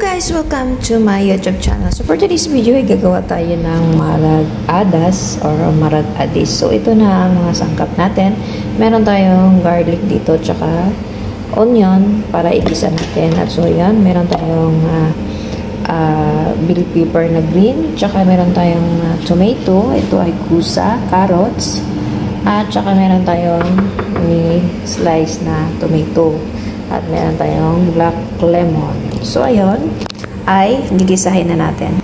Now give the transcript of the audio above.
Guys, welcome to my YouTube channel. So for today's video ay gagawa tayo ng marag-adas or marag-adis. So ito na ang mga sangkap natin. Meron tayong garlic dito tsaka onion para igisa natin. At so yan, meron tayong bell pepper na green, tsaka meron tayong tomato. Ito ay kusa, carrots, at tsaka meron tayong slice na tomato. At meron tayong black lemon. So, ayun, ay gigisahin na natin.